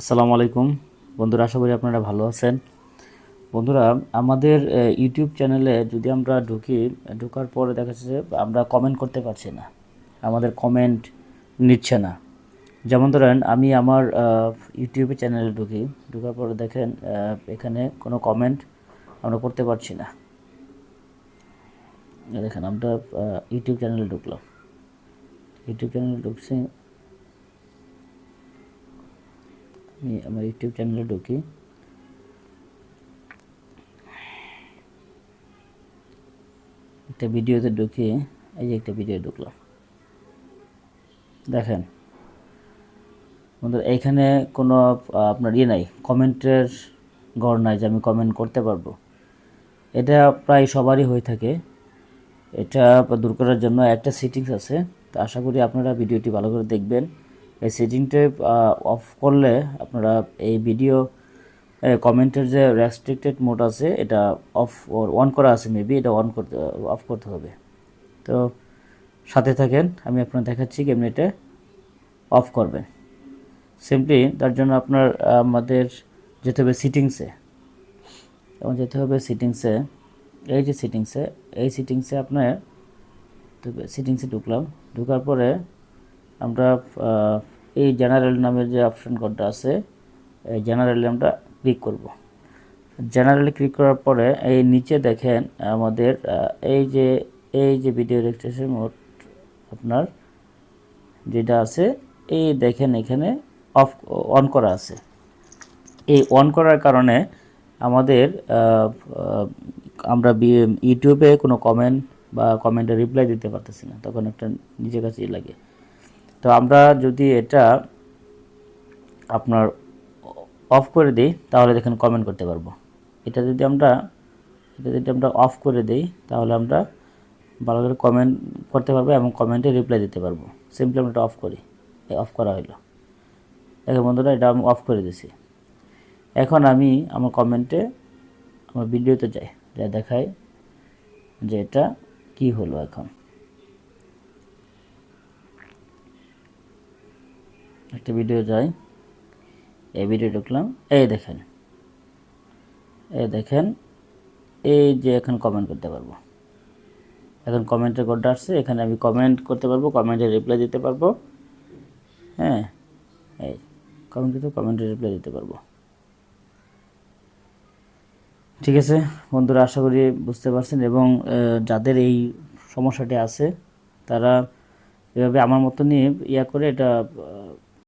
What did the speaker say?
আসসালামু আলাইকুম বন্ধুরা, আশা করি আপনারা ভালো আছেন। বন্ধুরা, আমাদের ইউটিউব চ্যানেলে যদি আমরা ঢোকার পরে দেখা যাচ্ছে যে আমরা কমেন্ট করতে পারছি না, আমাদের কমেন্ট নিচ্ছে না। যেমন ধরেন আমি আমার ইউটিউবে চ্যানেলে ঢোকার পরে দেখেন এখানে কোনো কমেন্ট আমরা করতে পারছি না। দেখেন আমরা ইউটিউব চ্যানেলে ঢুকছি। আমি আমার ইউটিউব চ্যানেলে ঢুকি। একটা ভিডিওতে ঢুকি, এই যে একটা ভিডিও ঢুকলাম। দেখেন বন্ধুরা, এইখানে কোনো আপনার নাই, কমেন্টের ঘর নাই যে আমি কমেন্ট করতে পারবো। এটা প্রায় সবারই হয়ে থাকে। এটা দূর করার জন্য একটা সেটিংস আছে, তো আশা করি আপনারা ভিডিওটি ভালো করে দেখবেন। এই সেটিংটা অফ করলে আপনারা এই ভিডিও কমেন্টের যে রেস্ট্রিক্টেড মোড আছে এটা অন করা আছে, মেবি এটা অফ করতে হবে। তো সাথে থাকেন, আমি আপনার দেখাচ্ছি কেমনি এটা অফ করবেন। সিম্পলি তার জন্য আপনার আমাদের যেতে হবে সিটিংসে, এবং যেতে হবে সিটিংসে। এই যে সিটিংসে আপনার সিটিংসে ঢোকার পরে আমরা এই জেনারেল নামের যে অপশন কোডটা আছে, এই জেনারেলে আমরা ক্লিক করব। জেনারেলে ক্লিক করার পরে এই নিচে দেখেন আমাদের এই যে ভিডিও রেজিস্ট্রেশন মোড আপনার যেটা আছে, এই দেখেন এখানে অন করা আছে। এই অন করার কারণে আমাদের আমরা ইউটিউবে কোনো কমেন্ট বা কমেন্টে রিপ্লাই দিতে পারতেছি না, তখন একটা নিজের কাছেই লাগে। তো আমরা যদি এটা আপনার অফ করে দিই তাহলে দেখেন কমেন্ট করতে পারবো। এটা যদি আমরা অফ করে দিই তাহলে আমরা ভালো করে কমেন্ট করতে পারবো এবং কমেন্টে রিপ্লাই দিতে পারবো। সিম্পলি আমরা এটা অফ করি, অফ করা হলো। দেখেন বন্ধুরা, এটা আমি অফ করে দিছি। এখন আমি আমার কমেন্টে আমার ভিডিওতে যাই, যা দেখাই যে এটা কি হলো। এখন একটা ভিডিও যাই, এই ভিডিও ঢুকলাম, এই দেখেন এই যে এখন কমেন্ট করতে পারবো। এখন কমেন্টের কোডটা আসছে, এখানে আমি কমেন্ট করতে পারবো, কমেন্টে রিপ্লাই দিতে পারবো। হ্যাঁ, এই কমেন্টে রিপ্লাই দিতে পারবো। ঠিক আছে বন্ধুরা, আশা করি বুঝতে পারছেন, এবং যাদের এই সমস্যাটি আছে তারা এভাবে আমার মতো নিয়ে করে এটা